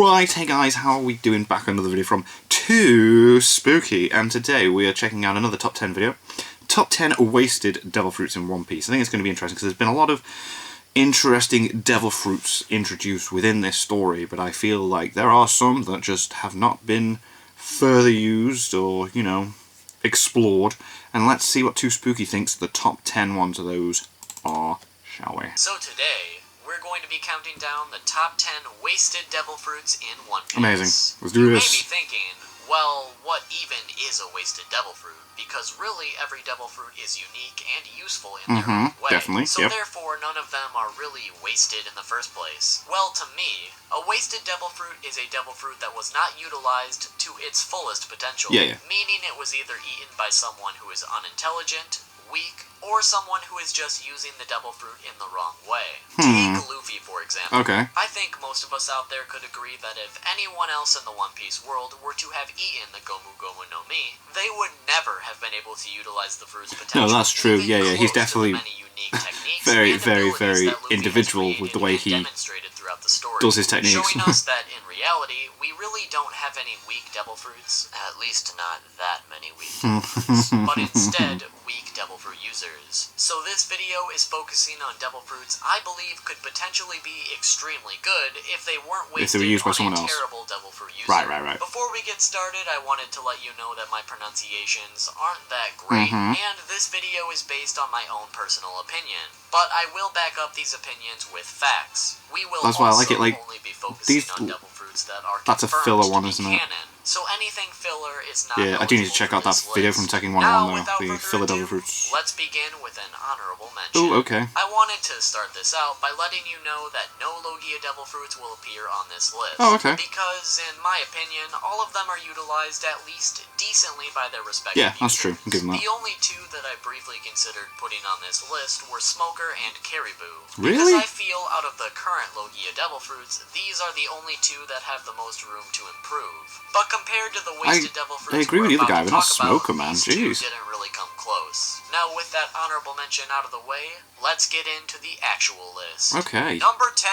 Right, hey guys, how are we doing? Back another video from Too Spooky, and today we are checking out another top 10 video. Top 10 wasted devil fruits in One Piece. I think it's going to be interesting because there's been a lot of interesting devil fruits introduced within this story, but I feel like there are some that just have not been further used or, you know, explored. And let's see what Too Spooky thinks the top 10 ones of those are, shall we? So today, we're going to be counting down the top 10 wasted devil fruits in One Piece. Amazing. Let's do this. You may be thinking, well, what even is a wasted devil fruit? Because really, every devil fruit is unique and useful in their own way. Definitely, so therefore, none of them are really wasted in the first place. Well, to me, a wasted devil fruit is a devil fruit that was not utilized to its fullest potential. Meaning it was either eaten by someone who is unintelligent, weak, or someone who is just using the devil fruit in the wrong way. Take Luffy, for example. I think most of us out there could agree that if anyone else in the One Piece world were to have eaten the Gomu Gomu no Mi, they would never have been able to utilize the fruit's potential. No, that's true. Yeah, he's definitely very individual with the way he does his techniques. Showing us that in reality, we really don't have any weak devil fruits, at least not that many weak devil fruits, but instead weak devil fruit users. So this video is focusing on devil fruits I believe could potentially be extremely good if they weren't wasted used by on someone a else. terrible devil fruit user. Right. Before we get started, I wanted to let you know that my pronunciations aren't that great, and this video is based on my own personal opinion. But I will back up these opinions with facts. We will That's why I like it, only like, be focusing on devil fruits that are that's a filler one, isn't it? canon. So anything filler is not I do need to check out that video from Tekken 101 though, the filler devil fruits. Let's begin with an honorable mention. Ooh, okay. I wanted to start this out by letting you know that no Logia devil fruits will appear on this list. Oh, okay. Because, in my opinion, all of them are utilized at least decently by their respective Yeah, that's true. users. I'll give them that. The only two that I briefly considered putting on this list were Smoker and Caribou. Really? Because I feel out of the current Logia devil fruits, these are the only two that have the most room to improve. But compared to the wasted devil fruits I agree with you, the guy, but not Smoker, man. these Jeez. two didn't really come close. Now, with that honorable mention out of the way, let's get into the actual list. Okay. Number 10,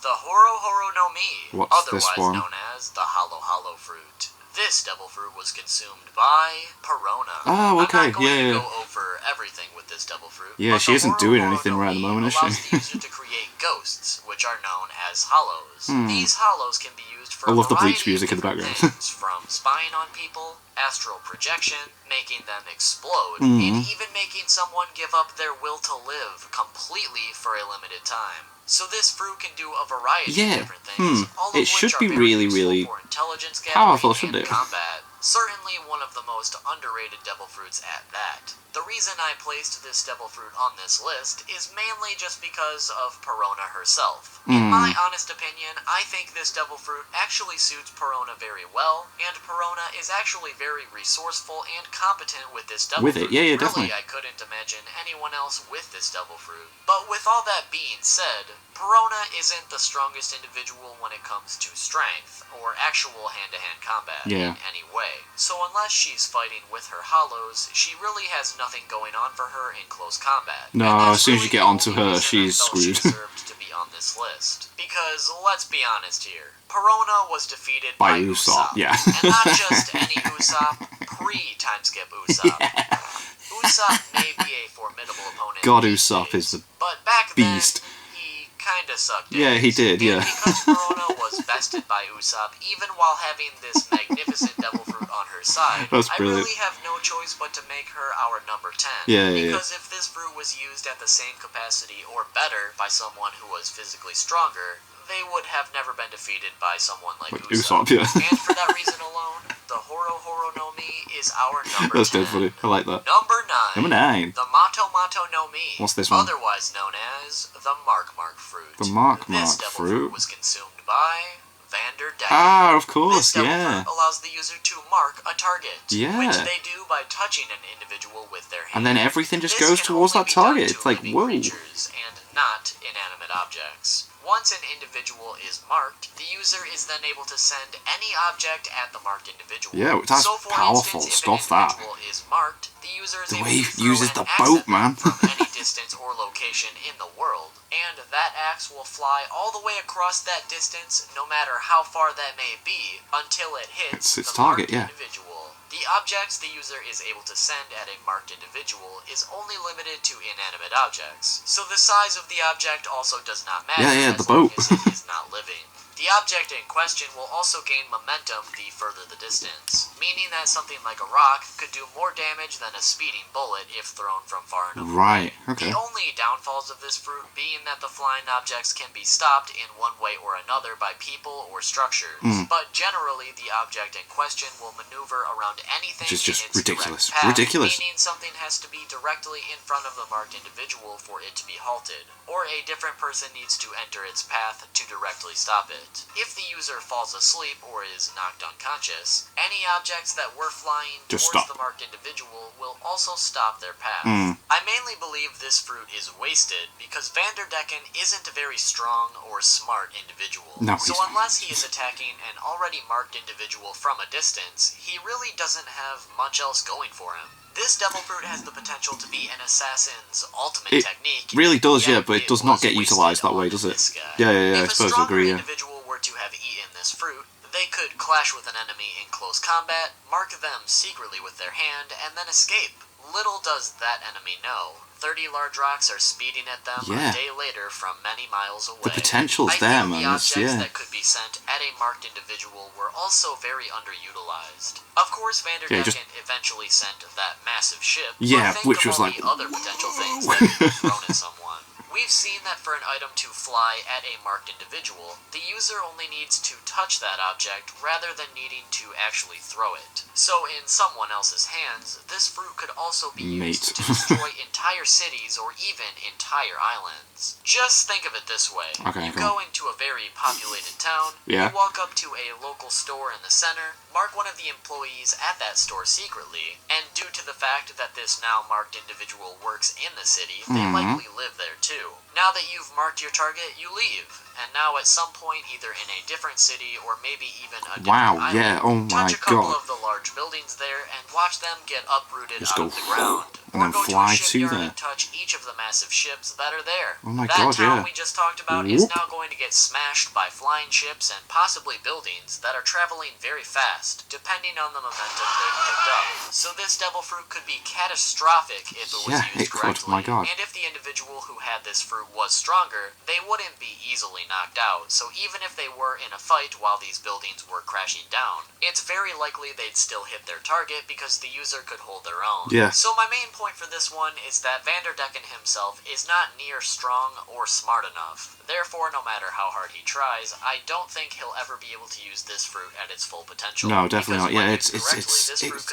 the Horo Horo no Mi, What's otherwise this one? known as the Hollow Hollow fruit. This devil fruit was consumed by Perona. Oh, okay, I'm not going yeah. to go over everything with this devil fruit. Yeah, but she the isn't Horo doing Horo anything no right at the Mi moment, is allows she? the user to create ghosts, which are known as hollows. These hollows can be used for I love the a Bleach variety music in of the different background. things, from spying on people, astral projection, making them explode, and even making someone give up their will to live completely for a limited time. So this fruit can do a variety of different things, all of It which should are be very really useful for intelligence powerful, gathering shouldn't and it? combat. Certainly one of the most underrated devil fruits at that. The reason I placed this devil fruit on this list is mainly just because of Perona herself. In my honest opinion, I think this devil fruit actually suits Perona very well, and Perona is actually very resourceful and competent with this devil fruit. Yeah, Really, definitely. I couldn't imagine anyone else with this devil fruit. But with all that being said, Perona isn't the strongest individual when it comes to strength, or actual hand-to-hand combat in any way. So unless she's fighting with her hollows, she really has nothing going on for her in close combat. No, as soon as you get onto her, she's she's screwed. She deserved to be on this list. Because, let's be honest here, Perona was defeated By by Usopp, yeah. And not just any Usopp, pre-timeskip Usopp. Usopp may be a formidable opponent God, these Usopp days, is the but back beast. then, he kinda sucked Yeah, he did, And yeah. because Perona was bested by Usopp, even while having this magnificent devil fruit on her side, That's I brilliant. really have no choice but to make her our number 10. Yeah. Because if this fruit was used at the same capacity or better by someone who was physically stronger, they would have never been defeated by someone like Usopp. Yeah. And for that reason alone, the Horo Horo no Mi is our number 10. That's dead funny. I like that. Number 9. Number 9. The Mato Mato no Mi. What's this one? Otherwise known as the Mark Mark fruit. The Mark This Mark devil fruit? was consumed by Vander Dyke. Ah, of This course, devil yeah. fruit allows the user to mark a target, Yeah. which they do by touching an individual with their hand. And then everything just This goes can towards only that be done target. to It's like, living whoa. creatures and not inanimate objects. Once an individual is marked, the user is then able to send any object at the marked individual. Yeah, that's for powerful. Instance, if Stuff an that. individual is marked, the user is The able way to he uses throw the an boat, axe at man. them from any distance or location in the world, and that axe will fly all the way across that distance, no matter how far that may be, until it hits its the target, marked individual. The objects the user is able to send at a marked individual is only limited to inanimate objects, so the size of the object also does not matter the as boat. long as it is not living. The object in question will also gain momentum the further the distance, meaning that something like a rock could do more damage than a speeding bullet if thrown from far enough away. Okay. The only downfalls of this fruit being that the flying objects can be stopped in one way or another by people or structures, but generally the object in question will maneuver around anything Which is just in its ridiculous. direct path, Ridiculous. meaning something has to be directly in front of the marked individual for it to be halted, or a different person needs to enter its path to directly stop it. If the user falls asleep or is knocked unconscious, any objects that were flying just towards stop. the marked individual will also stop their path. I mainly believe this fruit is wasted because Vanderdecken isn't a very strong or smart individual. No, so unless he is attacking an already marked individual from a distance, he really doesn't have much else going for him. This devil fruit has the potential to be an assassin's ultimate technique. It really does, yet but it does not get utilised that way, does it? Yeah, I suppose I agree, If a stronger individual were to have eaten this fruit, they could clash with an enemy in close combat, mark them secretly with their hand, and then escape. Little does that enemy know, 30 large rocks are speeding at them a day later from many miles away. The potential's there, man. The objects that could be sent at a marked individual were also very underutilized. Of course, Vanderdecken eventually sent that massive ship, which was like the other potential things that could be thrown at someone. We've seen that for an item to fly at a marked individual, the user only needs to touch that object rather than needing to actually throw it. So in someone else's hands, this fruit could also be used to destroy entire cities or even entire islands. Just think of it this way. You go into a very populated town, you walk up to a local store in the center, mark one of the employees at that store secretly, and due to the fact that this now marked individual works in the city, they likely live there too. Now that you've marked your target, you leave, and now at some point, either in a different city or maybe even a different island, touch a couple of the large buildings there and watch them get uprooted out of the ground. And then go fly to a shipyard to there. and touch each of the massive ships that are there. That town we just talked about is now going to get smashed by flying ships and possibly buildings that are traveling very fast, depending on the momentum they've picked up. So this devil fruit could be catastrophic if it was used correctly. And if the individual who had this fruit was stronger, they wouldn't be easily knocked out. So even if they were in a fight while these buildings were crashing down, it's very likely they'd still hit their target because the user could hold their own. So my main point for this one is that Vanderdecken himself is not near strong or smart enough. Therefore, no matter how hard he tries, I don't think he'll ever be able to use this fruit at its full potential. No, definitely not. Yeah, it's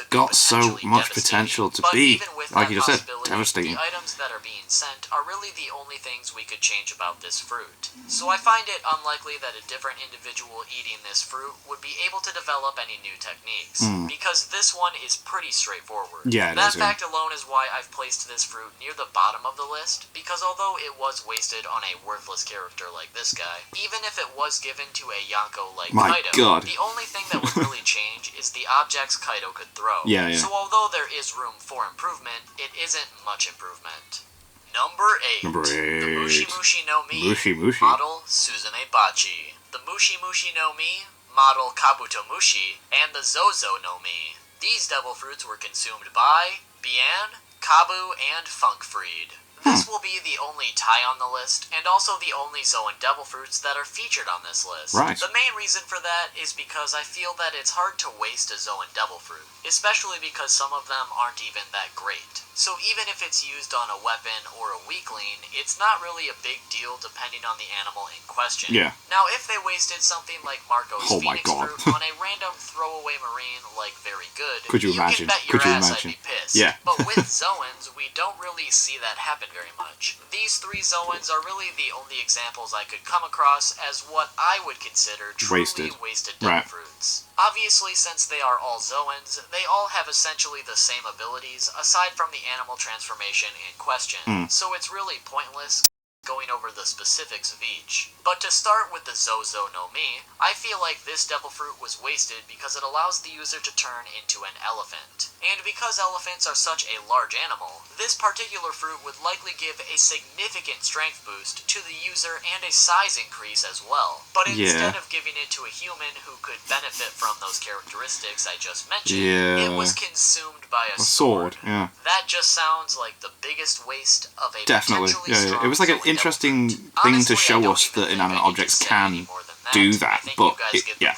got so much potential to be, like you just said, devastating. The items that are being sent are really the only things we could change about this fruit. So I find it unlikely that a different individual eating this fruit would be able to develop any new techniques, because this one is pretty straightforward. That fact alone is why I've placed this fruit near the bottom of the list, because although it was wasted on a worthless character like this guy, even if it was given to a Yonko like Kaido, the only thing that would really change is the objects Kaido could throw. So although there is room for improvement, it isn't much improvement. Number 8. The Mushi Mushi no Mi, model Suzume Bachi. The Mushi Mushi no Mi, model Kabuto Mushi, and the Zozo no Mi. These devil fruits were consumed by Bian, Kabu, and Funkfried. This will be the only tie on the list, and also the only Zoan devil fruits that are featured on this list. The main reason for that is because I feel that it's hard to waste a Zoan devil fruit, especially because some of them aren't even that great. So even if it's used on a weapon or a weakling, it's not really a big deal depending on the animal in question. Now if they wasted something like Marco's Phoenix fruit on a random throwaway marine like Very Good, you can bet your ass I'd be pissed. But with Zoans, we don't really see that happen very much. These 3 Zoans are really the only examples I could come across as what I would consider truly wasted devil fruits. Obviously, since they are all Zoans, they all have essentially the same abilities, aside from the animal transformation in question, so it's really pointless. going over the specifics of each. But to start with the Zozo no Mi, I feel like this devil fruit was wasted because it allows the user to turn into an elephant. And because elephants are such a large animal, this particular fruit would likely give a significant strength boost to the user and a size increase as well. But instead of giving it to a human who could benefit from those characteristics I just mentioned, it was consumed by a sword. Yeah. That just sounds like the biggest waste of a Definitely. potentially It was like an interesting thing to show us that inanimate objects can do that, but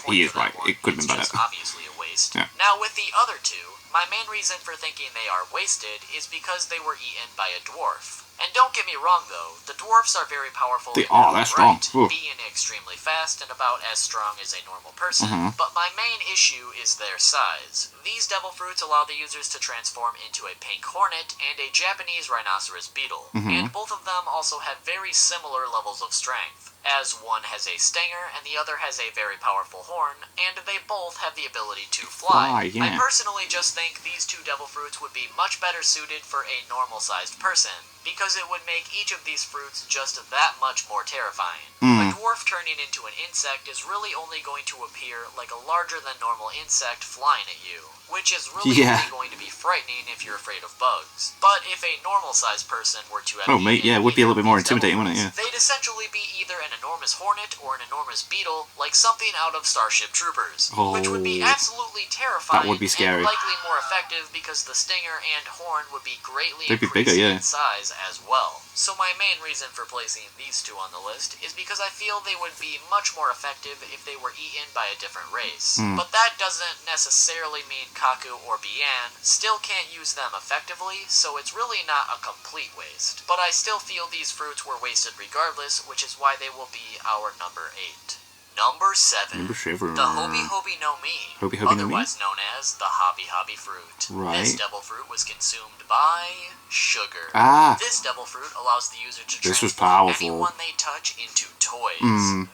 he is right. It could have been better. Obviously a waste. Yeah. Now with the other two, my main reason for thinking they are wasted is because they were eaten by a dwarf. And don't get me wrong though, the dwarfs are very powerful. They're strong. Being extremely fast and about as strong as a normal person. But my main issue is their size. These devil fruits allow the users to transform into a pink hornet and a Japanese rhinoceros beetle. And both of them also have very similar levels of strength, as one has a stinger and the other has a very powerful horn, and they both have the ability to fly. I personally just think these two devil fruits would be much better suited for a normal-sized person, because it would make each of these fruits just that much more terrifying. A dwarf turning into an insect is really only going to appear like a larger than normal insect flying at you, which is really only going to be frightening if you're afraid of bugs. But if a normal-sized person were to have it would be a little bit more intimidating, wouldn't it? They'd essentially be either an enormous hornet or an enormous beetle, like something out of Starship Troopers, which would be absolutely terrifying. That would be scary. And likely more effective because the stinger and horn would be greatly increased in size as well. So my main reason for placing these two on the list is because I feel they would be much more effective if they were eaten by a different race. But that doesn't necessarily mean Kaku or Bian still can't use them effectively, so it's really not a complete waste. But I still feel these fruits were wasted regardless, which is why they will be our number 8. Number 7. The Hobie no Mi, otherwise known as the Hobie fruit. This devil fruit was consumed by sugar. This devil fruit allows the user to transform anyone they touch into toys.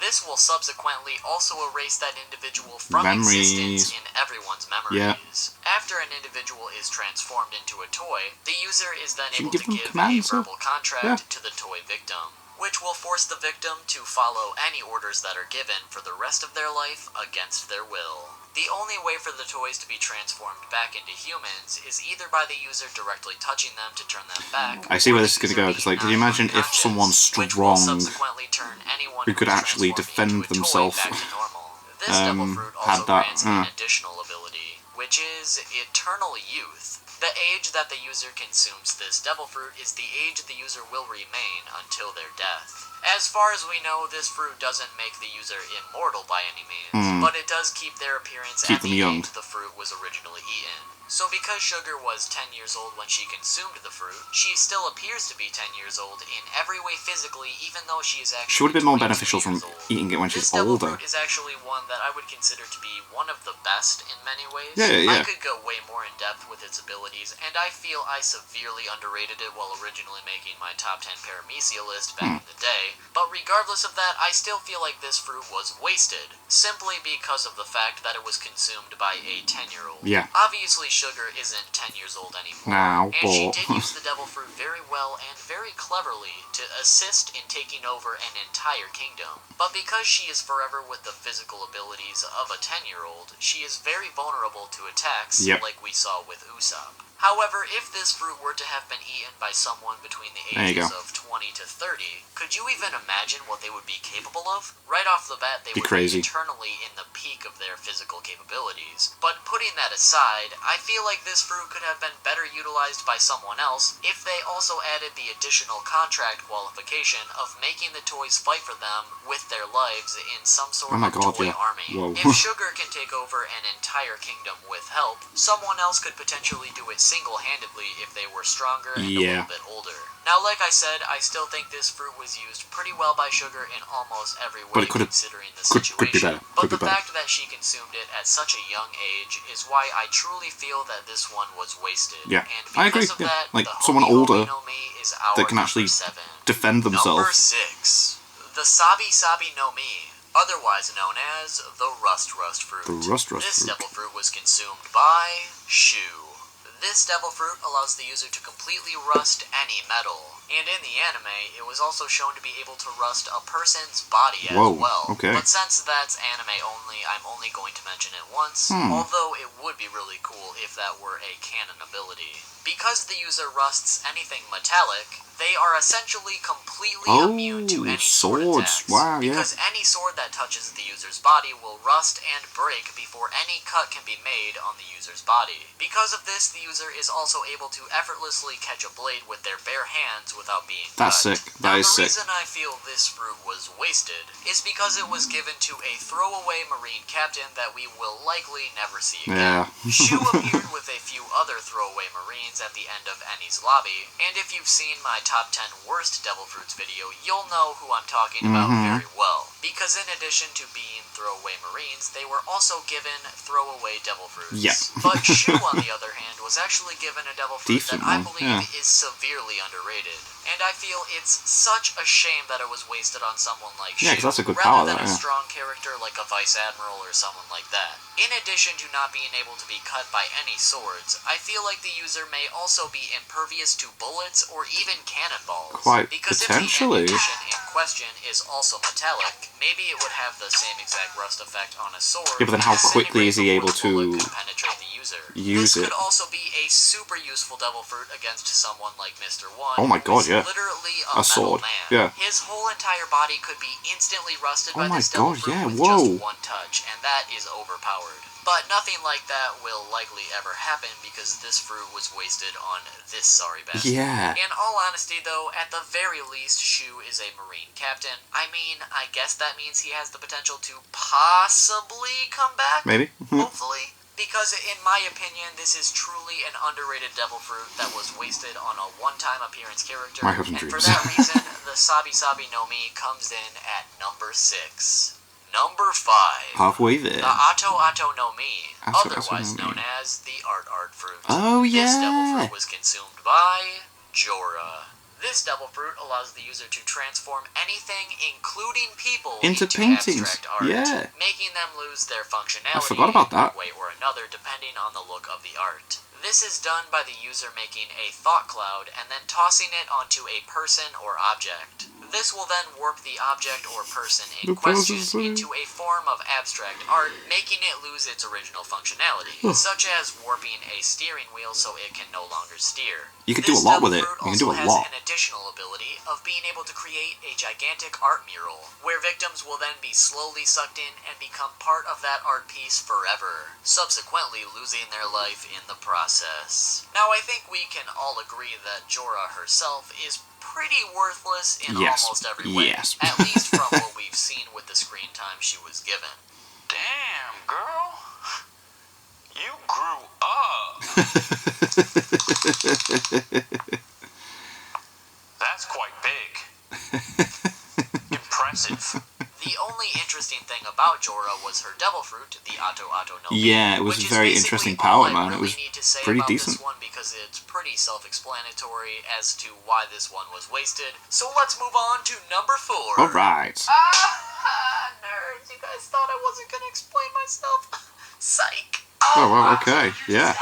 This will subsequently also erase that individual from existence in everyone's memories. After an individual is transformed into a toy, the user is then able to give a verbal contract to the toy victim, which will force the victim to follow any orders that are given for the rest of their life against their will. The only way for the toys to be transformed back into humans is either by the user directly touching them to turn them back. I see where this is going to go, because like, can you imagine if someone strong who could actually defend themselves This devil fruit also grants an additional ability, which is Eternal Youth. The age that the user consumes this devil fruit is the age the user will remain until their death. As far as we know, this fruit doesn't make the user immortal by any means, but it does keep their appearance at the age the fruit was originally eaten. So because Sugar was 10 years old when she consumed the fruit, she still appears to be 10 years old in every way physically, even though she is actually She would have been more beneficial from eating it when she's older. This devil fruit is actually one that I would consider to be one of the best in many ways. Yeah. I could go way more in depth with its abilities, and I feel I severely underrated it while originally making my top 10 Paramecia list back in the day. But regardless of that, I still feel like this fruit was wasted, simply because of the fact that it was consumed by a 10-year-old. Yeah. Obviously, Sugar isn't 10 years old anymore, and she did use the devil fruit very well and very cleverly to assist in taking over an entire kingdom. But because she is forever with the physical abilities of a 10-year-old, she is very vulnerable to attacks, like we saw with Usopp. However, if this fruit were to have been eaten by someone between the ages of 20 to 30, could you even imagine what they would be capable of? Right off the bat, they would be eternally in the peak of their physical capabilities. But putting that aside, I feel like this fruit could have been better utilized by someone else if they also added the additional contract qualification of making the toys fight for them with their lives in some sort of toy army. If Sugar can take over an entire kingdom with help, someone else could potentially do it single-handedly if they were stronger and a little bit older. Now, like I said, I still think this fruit was used pretty well by Sugar in almost every way, considering the situation. But the fact that she consumed it at such a young age is why I truly feel that this one was wasted. Yeah, and I agree. Of that, like the someone older is our that can actually defend themselves. Number 6. The Sabi no Mi, otherwise known as the Rust fruit. The Rust This fruit. devil fruit was consumed by Shu. This devil fruit allows the user to completely rust any metal. And in the anime, it was also shown to be able to rust a person's body as well. Okay. But since that's anime only, I'm only going to mention it once, although it would be really cool if that were a canon ability. Because the user rusts anything metallic, they are essentially completely immune to any sword attacks. Wow, because any sword that touches the user's body will rust and break before any cut can be made on the user's body. Because of this, the user is also able to effortlessly catch a blade with their bare hands without being cut. That's sick. That is sick. The reason I feel this fruit was wasted is because it was given to a throwaway Marine captain that we will likely never see again. Shu appeared with a few other throwaway Marines at the end of Eni's lobby, and if you've seen my top 10 worst devil fruits video, you'll know who I'm talking about very well. Because in addition to being throwaway Marines, they were also given throwaway devil fruits. Yeah. But Shu, on the other hand, was actually given a devil fruit that I believe is severely underrated. And I feel it's such a shame that it was wasted on someone like Shu, because that's a good rather power, than a strong character like a Vice Admiral or someone like that. In addition to not being able to be cut by any swords, I feel like the user may also be impervious to bullets or even cannonballs. Quite because potentially. If the ammunition in question is also metallic, maybe it would have the same exact rust effect on a sword. Yeah, but then how quickly is he able to penetrate the user? use it? This could also be a super useful devil fruit against someone like Mr. 1. Oh my god, yeah. Literally a sword. Man. Yeah. His whole entire body could be instantly rusted by this devil fruit with just one touch, and that is overpowered. But nothing like that will likely ever happen because this fruit was wasted on this sorry bastard. Yeah. In all honesty though, at the very least, Shu is a Marine captain. I mean, I guess that means he has the potential to possibly come back? Maybe. Hopefully. Because in my opinion, this is truly an underrated devil fruit that was wasted on a one-time appearance character. My hopes and and dreams. for that reason, the Sabi Sabi no Mi comes in at number 6. Number 5. Halfway there. The Ato Ato no Mi, Ato otherwise Ato no Mi. known as the Art fruit. Oh, yeah. This devil fruit was consumed by Jorah. This devil fruit allows the user to transform anything, including people, into paintings. Abstract art, making them lose their functionality I forgot about that. in one way or another depending on the look of the art. This is done by the user making a thought cloud and then tossing it onto a person or object. This will then warp the object or person in question into a form of abstract art, making it lose its original functionality, such as warping a steering wheel so it can no longer steer. You can do a lot with it. You can do a lot. This devil fruit also has an additional ability of being able to create a gigantic art mural, where victims will then be slowly sucked in and become part of that art piece forever, subsequently losing their life in the process. Now, I think we can all agree that Jorah herself is pretty worthless in almost every way. At least from what we've seen with the screen time she was given. Damn, girl. You grew up. That's quite big. Impressive. The only interesting thing about Jorah was her devil fruit, the Ato Ato no Mi. Yeah, it was a very interesting power, man. It was pretty decent. This one because it's pretty self-explanatory as to why this one was wasted. So let's move on to number 4. Alright. Nerds, you guys thought I wasn't gonna explain myself? Psych. Oh, well, okay, yeah.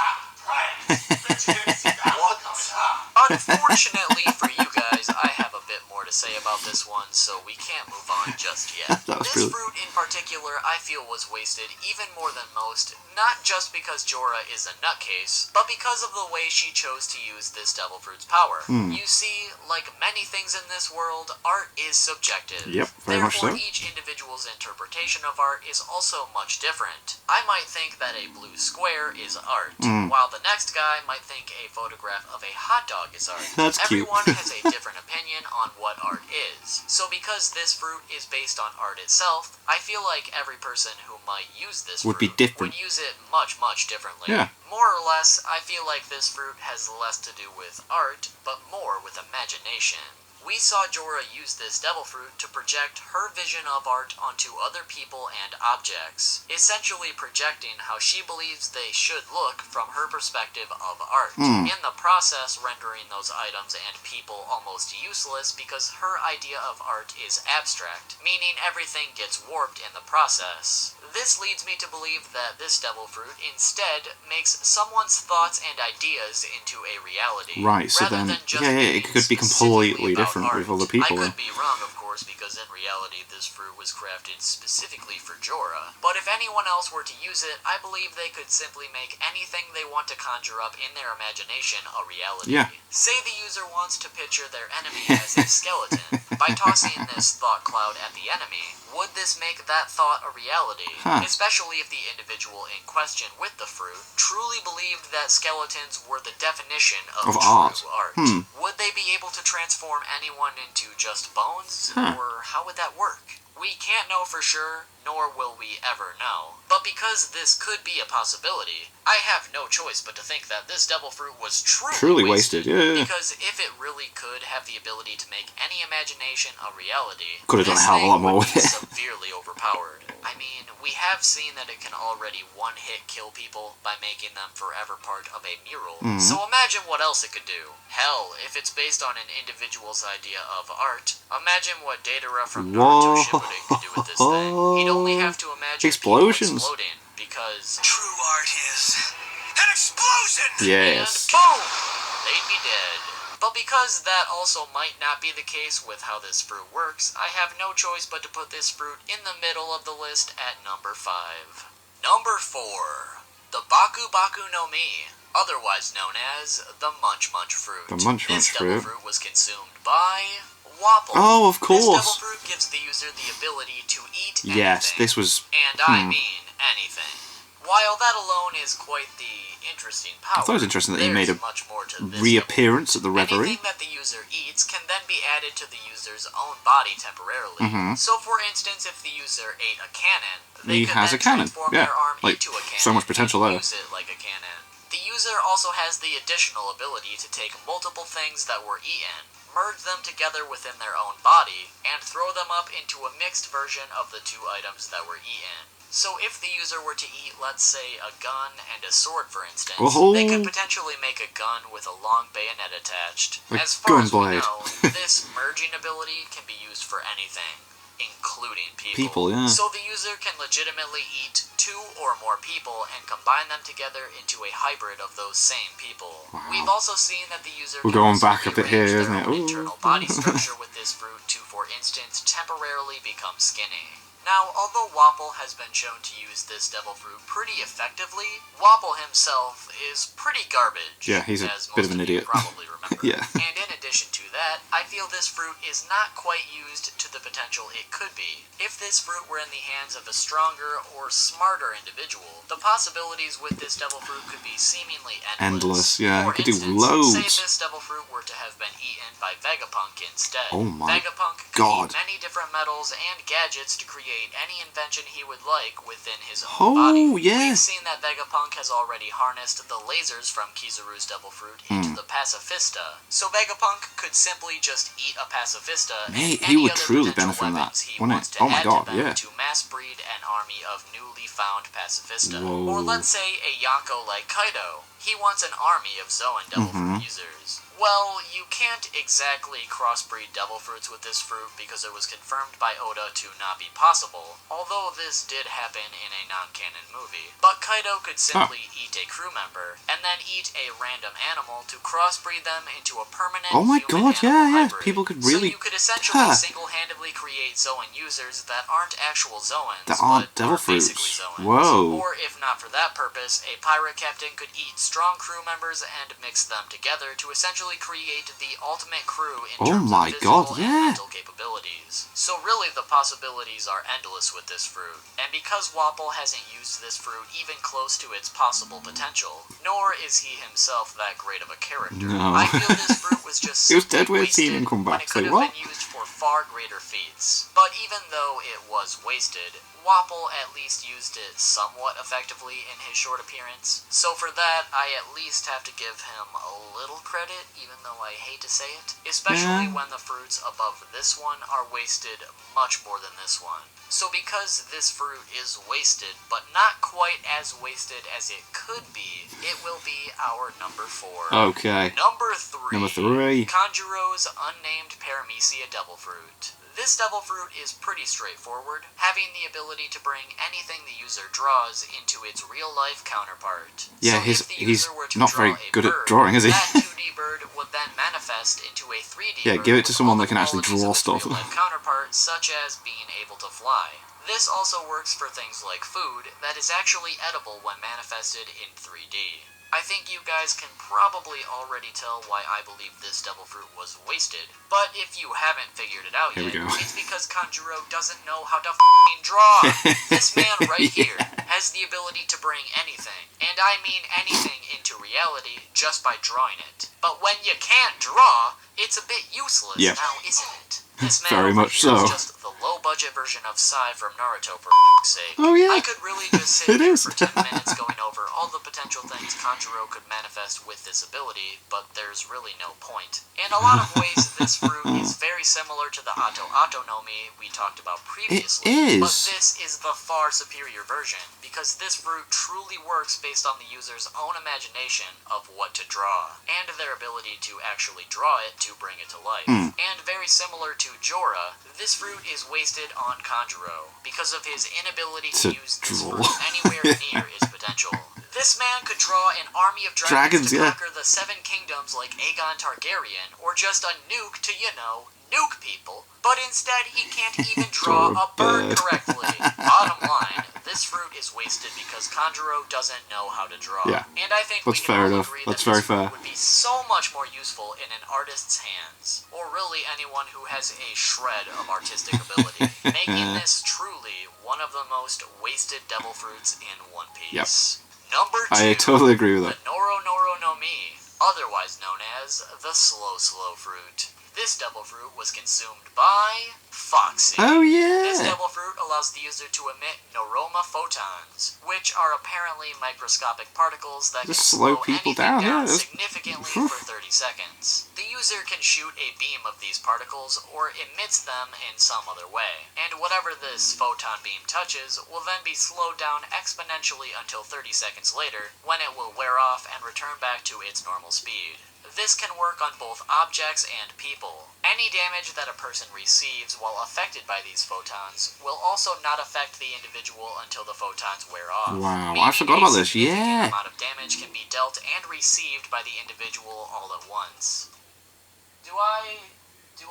Unfortunately for you guys, I have a bit more to say about this one, so we can't move on just yet. This fruit in particular, I feel was wasted even more than most, not just because Jorah is a nutcase, but because of the way she chose to use this devil fruit's power. You see, like many things in this world, art is subjective. Yep, very much so. Therefore, each individual's interpretation of art is also much different. I might think that a blue square is art, while the next guy might think a photograph of a hot dog is art. That's cute. Everyone has a different opinion on what art is. So because this fruit is based on art itself, I feel like every person who might use this would fruit be different. would use it much, much differently. Yeah. More or less, I feel like this fruit has less to do with art, but more with imagination. We saw Jorah use this devil fruit to project her vision of art onto other people and objects, essentially projecting how she believes they should look from her perspective of art, in the process rendering those items and people almost useless because her idea of art is abstract, meaning everything gets warped in the process. This leads me to believe that this devil fruit instead makes someone's thoughts and ideas into a reality. Right, so then, it could be completely different with other people. I could be wrong, of course, because in reality this fruit was crafted specifically for Jorah. But if anyone else were to use it, I believe they could simply make anything they want to conjure up in their imagination a reality. Yeah. Say the user wants to picture their enemy as a skeleton. By tossing this thought cloud at the enemy, would this make that thought a reality? Especially if the individual in question with the fruit truly believed that skeletons were the definition of true art. Would they be able to transform anyone into just bones? Or how would that work? We can't know for sure, nor will we ever know. But because this could be a possibility, I have no choice but to think that this devil fruit was truly wasted. Yeah. Because if it really could have the ability to make any imagination a reality, could have done a hell of a lot more with it. Severely overpowered. I mean, we have seen that it can already one-hit kill people by making them forever part of a mural. So imagine what else it could do. Hell, if it's based on an individual's idea of art, imagine what Datara from Naruto Shippuden could do with this thing. He'd only have to imagine explosions exploding, because true art is an explosion! Yes. And boom! They'd be dead. But because that also might not be the case with how this fruit works, I have no choice but to put this fruit in the middle of the list at number 5. Number 4. The Baku Baku no Mi, otherwise known as the Munch Munch fruit. The Munch Munch fruit. This devil fruit was consumed by Wapple. Oh, of course. This devil fruit gives the user the ability to eat anything. Yes, this was... And I mean anything. While that alone is quite the interesting power, I thought it was interesting that he made a much more to this reappearance at the reverie. Anything that the user eats can then be added to the user's own body temporarily. So, for instance, if the user ate a cannon, they could then transform their arm into a cannon. So much potential there. Use it like a cannon. The user also has the additional ability to take multiple things that were eaten, merge them together within their own body, and throw them up into a mixed version of the two items that were eaten. So if the user were to eat, let's say, a gun and a sword, for instance, they could potentially make a gun with a long bayonet attached. As far as we know, this merging ability can be used for anything, including people. So the user can legitimately eat 2 or more people and combine them together into a hybrid of those same people. We've also seen that the user We're going back a bit here, isn't it? Internal body structure with this fruit to, for instance, temporarily become skinny. Now, although Wapple has been shown to use this devil fruit pretty effectively, Wapple himself is pretty garbage. Yeah, he's a bit of an idiot. Probably remember. Yeah. And in addition to that, I feel this fruit is not quite used to the potential it could be. If this fruit were in the hands of a stronger or smarter individual, the possibilities with this devil fruit could be seemingly endless. Yeah, for he could instance, do loads. Say this devil fruit were to have been eaten by Vegapunk instead. Oh my Vegapunk could eat many different metals and gadgets to create any invention he would like within his own body. We've seen that Vegapunk has already harnessed the lasers from Kizaru's devil fruit into the Pacifista. So Vegapunk could simply just eat a Pacifista and any other truly potential benefit from weapons that, he wouldn't wants it? to Oh my add God, to them yeah. to mass breed an army of newly found Pacifista. Whoa. Or let's say a Yonko like Kaido. He wants an army of Zoan devil fruit users. Well, you can't exactly crossbreed devil fruits with this fruit because it was confirmed by Oda to not be possible, although this did happen in a non-canon movie. But Kaido could simply eat a crew member, and then eat a random animal to crossbreed them into a permanent hybrid. People could really... So you could essentially single-handedly create Zoan users that aren't actual Zoans, that aren't but devil are basically fruits. Zoans. Whoa. Or if not for that purpose, a pirate captain could eat strong crew members and mix them together to essentially create the ultimate crew in terms of physical and mental capabilities. So really the possibilities are endless with this fruit. And because Wapple hasn't used this fruit even close to its possible potential, nor is he himself that great of a character, I feel this fruit was just he was dead with wasted and come back. when it could have been used for far greater feats. But even though it was wasted, Wapple at least used it somewhat effectively in his short appearance. So for that, I at least have to give him a little credit, even though I hate to say it. Especially when the fruits above this one are wasted much more than this one. So because this fruit is wasted, but not quite as wasted as it could be, it will be our number 4. Okay. Number 3. Number 3. Kanjuro's unnamed Paramecia devil fruit. This devil fruit is pretty straightforward, having the ability to bring anything the user draws into its real-life counterpart. Yeah, so he's not very good at drawing, is he? That 2D bird would then manifest into a 3D bird. Yeah, give it to someone that can actually draw stuff. Real-life counterpart, such as being able to fly. This also works for things like food that is actually edible when manifested in 3D. I think you guys can probably already tell why I believe this devil fruit was wasted, but if you haven't figured it out yet, it's because Kanjuro doesn't know how to f***ing draw. This man right here has the ability to bring anything, and I mean anything, into reality just by drawing it. But when you can't draw, it's a bit useless now, isn't it? This man Very much so. is just the low-budget version of Sai from Naruto, for sake. Oh yeah. I could really just sit here for 10 minutes going over all the potential things Kanjuro could manifest with this ability, but there's really no point. In a lot of ways, this fruit is very similar to the Ato no Mi we talked about previously. It is. But this is the far superior version, because this fruit truly works based on the user's own imagination of what to draw, and their ability to actually draw it to bring it to life. And very similar to Jorah, this fruit is wasted on Kanjuro because of his inability to use this fruit anywhere near its potential. This man could draw an army of dragons to conquer the 7 kingdoms like Aegon Targaryen, or just a nuke to, nuke people, but instead he can't even draw a bird correctly. Bottom line, this fruit is wasted because Kanjuro doesn't know how to draw. Yeah. And I think That's we can fair all enough. agree That's that very this fruit fair. would be so much more useful in an artist's hands, or really anyone who has a shred of artistic ability, making this truly one of the most wasted devil fruits in One Piece. Number 2, I totally agree with that. the Noro no Mi, otherwise known as the Slow Fruit. This devil fruit was consumed by Foxy. Oh yeah. This devil fruit allows the user to emit Noroma photons, which are apparently microscopic particles that Just can slow people anything down, significantly for 30 seconds. The user can shoot a beam of these particles or emits them in some other way, and whatever this photon beam touches will then be slowed down exponentially until 30 seconds later, when it will wear off and return back to its normal speed. This can work on both objects and people. Any damage that a person receives while affected by these photons will also not affect the individual until the photons wear off. Wow, I forgot about this, A amount of damage can be dealt and received by the individual all at once. Do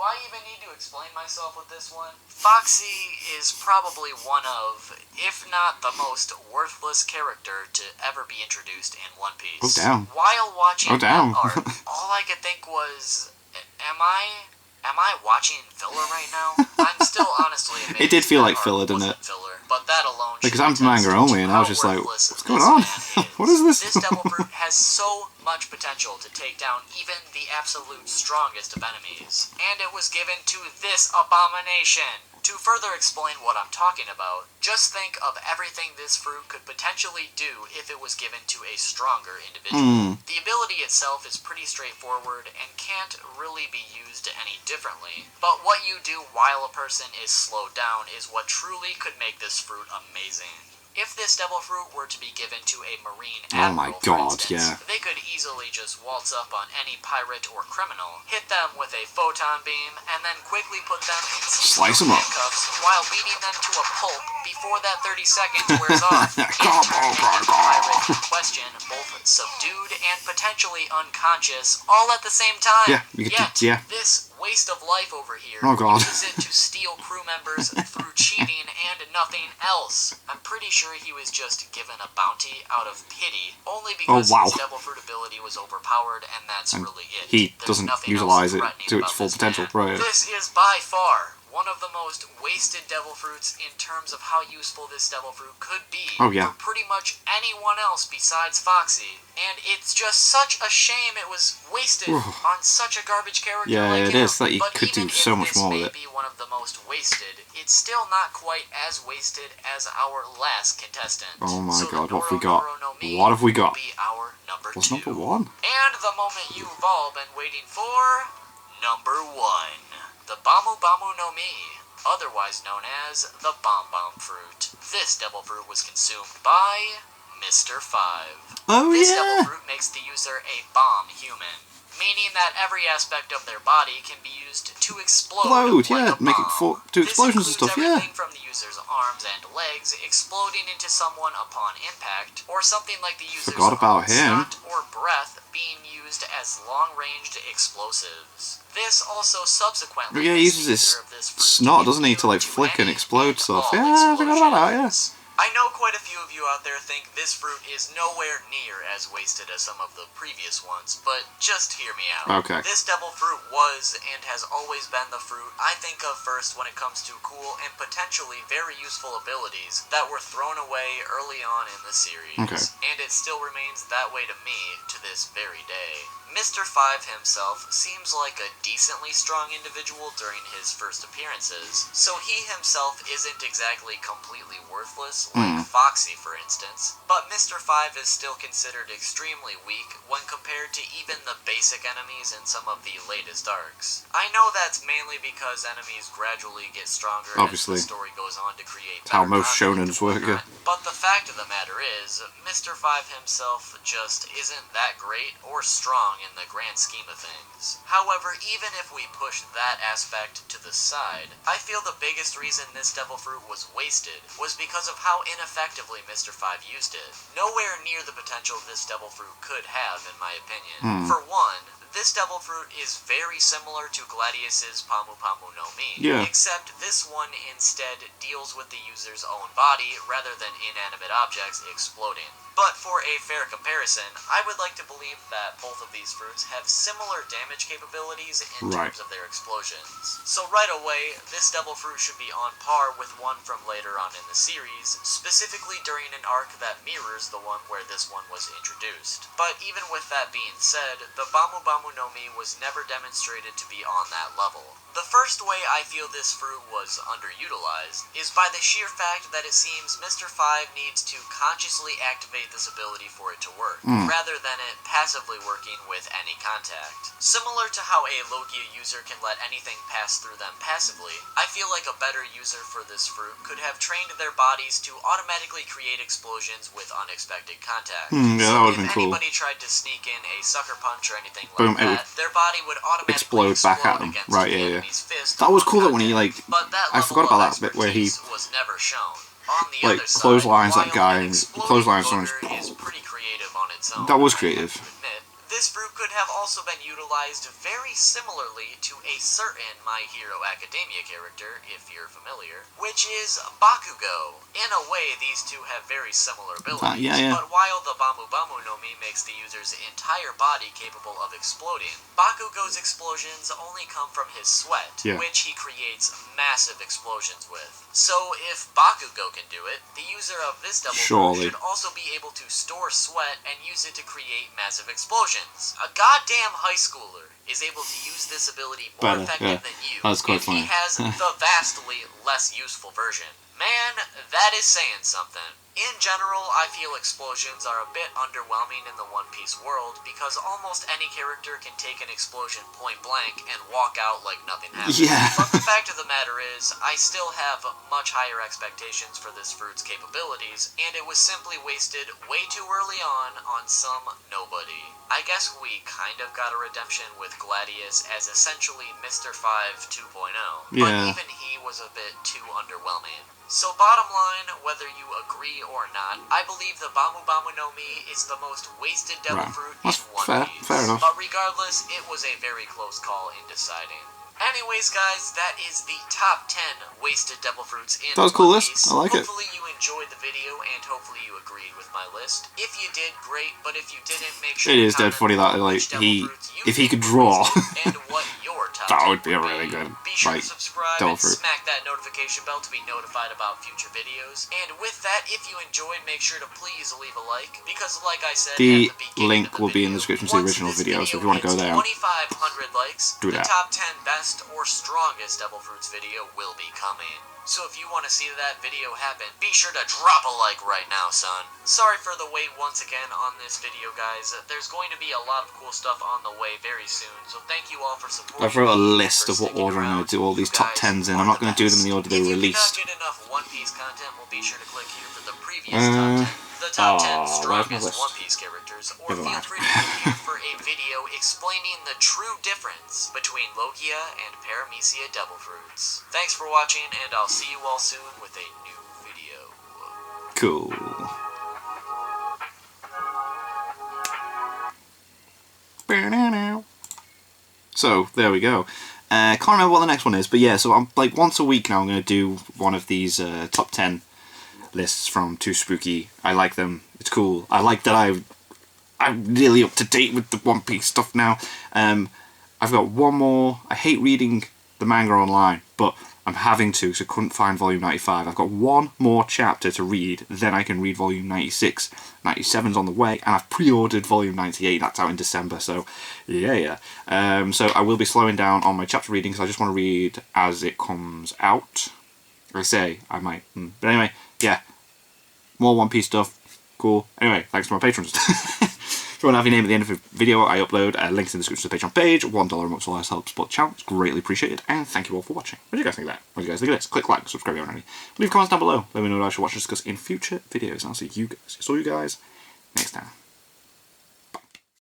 I even need to explain myself with this one? Foxy is probably one of, if not the most worthless character to ever be introduced in One Piece. Oh, damn. While watching that damn. arc, all I could think was, am I watching filler right now? I'm still honestly amazed. It did feel that like arc filler, didn't wasn't it? Filler, but that alone Because should I'm manga attest only, to and I was how just like, worthless what's going this on? man is. What is this? This devil fruit has so much potential to take down even the absolute strongest of enemies, and it was given to this abomination. To further explain what I'm talking about, just think of everything this fruit could potentially do if it was given to a stronger individual. The ability itself is pretty straightforward and can't really be used any differently, but what you do while a person is slowed down is what truly could make this fruit amazing. If this devil fruit were to be given to a marine admiral, for instance, they could easily just waltz up on any pirate or criminal, hit them with a photon beam, and then quickly put them in Slice them up. handcuffs while beating them to a pulp before that 30 seconds wears off. In Come turn, on, making the pirate in question both subdued and potentially unconscious all at the same time. Yet, this waste of life over here uses it to steal crew members through cheating and nothing else. I'm pretty sure he was just given a bounty out of pity, only because his devil fruit ability was overpowered, and that's really it. He doesn't utilize it to its full potential, right? This is by far one of the most wasted devil fruits in terms of how useful this devil fruit could be for pretty much anyone else besides Foxy. And it's just such a shame it was wasted on such a garbage character like him. It is. That you but could do even so if much this more may with it. be one of the most wasted, it's still not quite as wasted as our last contestant. Oh my so god, the what have we Noro got? Noro no Mi What have we got? will be our number What's 2. number 1? And the moment you've all been waiting for, number 1. The Bamu Bamu no Mi, otherwise known as the Bomb Bomb fruit. This devil fruit was consumed by Mr. 5. Oh This devil fruit makes the user a bomb human, meaning that every aspect of their body can be used to explode like yeah, a make bomb. it do explosions and stuff, everything from the user's arms and legs exploding into someone upon impact, or something like the user's own snot or breath being used as long-range explosives. This also subsequently uses his snot, doesn't he, to like flick and explode stuff. Yeah, I forgot about that, yeah. I know quite a few of you out there think this fruit is nowhere near as wasted as some of the previous ones, but just hear me out. Okay. This devil fruit was and has always been the fruit I think of first when it comes to cool and potentially very useful abilities that were thrown away early on in the series. Okay. And it still remains that way to me to this very day. Mr. 5 himself seems like a decently strong individual during his first appearances, so he himself isn't exactly completely worthless, like Foxy for instance, but Mr. 5 is still considered extremely weak when compared to even the basic enemies in some of the latest arcs. I know that's mainly because enemies gradually get stronger as the story goes on to create better how most shonens work, yeah. But the fact of the matter is, Mr. 5 himself just isn't that great or strong in the grand scheme of things. However, even if we push that aspect to the side, I feel the biggest reason this devil fruit was wasted was because of how ineffectively Mr. 5 used it. Nowhere near the potential this devil fruit could have, in my opinion. For one, this devil fruit is very similar to Gladius's Pamu Pamu no Mi, except this one instead deals with the user's own body rather than inanimate objects exploding. But for a fair comparison, I would like to believe that both of these fruits have similar damage capabilities in terms of their explosions. So right away, this devil fruit should be on par with one from later on in the series, specifically during an arc that mirrors the one where this one was introduced. But even with that being said, the Bamu Bamu no Mi was never demonstrated to be on that level. The first way I feel this fruit was underutilized is by the sheer fact that it seems Mr. 5 needs to consciously activate this ability for it to work, rather than it passively working with any contact. Similar to how a Logia user can let anything pass through them passively, I feel like a better user for this fruit could have trained their bodies to automatically create explosions with unexpected contact. So if anybody tried to sneak in a sucker punch or anything like that, their body would automatically explode back at them. against Right, the yeah. enemy's fist. That was cool that when he but that I forgot about that bit where he was never shown. On the like other side, clotheslines that while guy an and exploding clotheslines someone. booger is pretty creative on its own. That was creative. I have to admit. This fruit could have also been utilized very similarly to a certain My Hero Academia character, if you're familiar, which is Bakugo. In a way, these two have very similar abilities, but while the Bamu Bamu no Mi makes the user's entire body capable of exploding, Bakugo's explosions only come from his sweat, which he creates massive explosions with. So if Bakugo can do it, the user of this devil fruit should also be able to store sweat and use it to create massive explosions. A goddamn high schooler is able to use this ability more effective than you if he has the vastly less useful version. Man, that is saying something. In general, I feel explosions are a bit underwhelming in the One Piece world because almost any character can take an explosion point blank and walk out like nothing happened. But the fact of the matter is, I still have much higher expectations for this fruit's capabilities, and it was simply wasted way too early on some nobody. I guess we kind of got a redemption with Gladius as essentially Mr. 5 2.0, but even he was a bit too underwhelming. So bottom line, whether you agree or not, I believe the Bamu Bamu no Mi is the most wasted devil fruit in One Piece. Fair enough. But regardless, it was a very close call in deciding. Anyways, guys, that is the top 10 wasted devil fruits in That was cool One list. Piece. I like it. Hopefully you enjoyed the video, and hopefully you agreed with my list. If you did, great, but if you didn't, make sure It is dead funny that like if he could draw, and what your top that 10 would be a really good Be sure like to subscribe devil and fruit. smack that notification bell to be notified about future videos. And with that, if you enjoyed, make sure to please leave a like, because like I said The at the beginning link of the will be in the video, description to the once original this video, so if you want to go hits there, 2,500 likes, do the that. top 10 best or strongest devil fruits video will be coming. So if you want to see that video happen, be sure to drop a like right now, son. Sorry for the wait once again on this video, guys. There's going to be a lot of cool stuff on the way very soon, so thank you all for supporting. I've wrote a list of what order I'm going to do all these top 10s in. I'm not going to do them in the order they were released. If you do not get enough One Piece content, we'll be sure to click here for the previous top 10. The the top 10 strongest One Piece characters, or feel free to review for a video explaining the true difference between Logia and Paramecia Devil Fruits. Thanks for watching, and I'll see you all soon with a new video. Cool. So, there we go. Can't remember what the next one is, but yeah, so I'm like once a week now I'm going to do one of these top 10 lists from Too Spooky. I like them. It's cool. I like that I'm really up to date with the One Piece stuff now. I've got one more. I hate reading the manga online, but I'm having to, because I couldn't find volume 95. I've got one more chapter to read, then I can read volume 96. 97's on the way, and I've pre-ordered volume 98. That's out in December, so yeah. So I will be slowing down on my chapter reading, because I just want to read as it comes out. I say I might, but anyway, yeah. More One Piece stuff. Cool. Anyway, thanks to my patrons. If you want to have your name at the end of the video, I upload links in the description to the Patreon page. $1 a month will help support the channel. It's greatly appreciated. And thank you all for watching. What do you guys think of that? What do you guys think of this? Click like, subscribe if you haven't already. Leave comments down below. Let me know what I should watch and discuss in future videos. And I'll see you guys next time.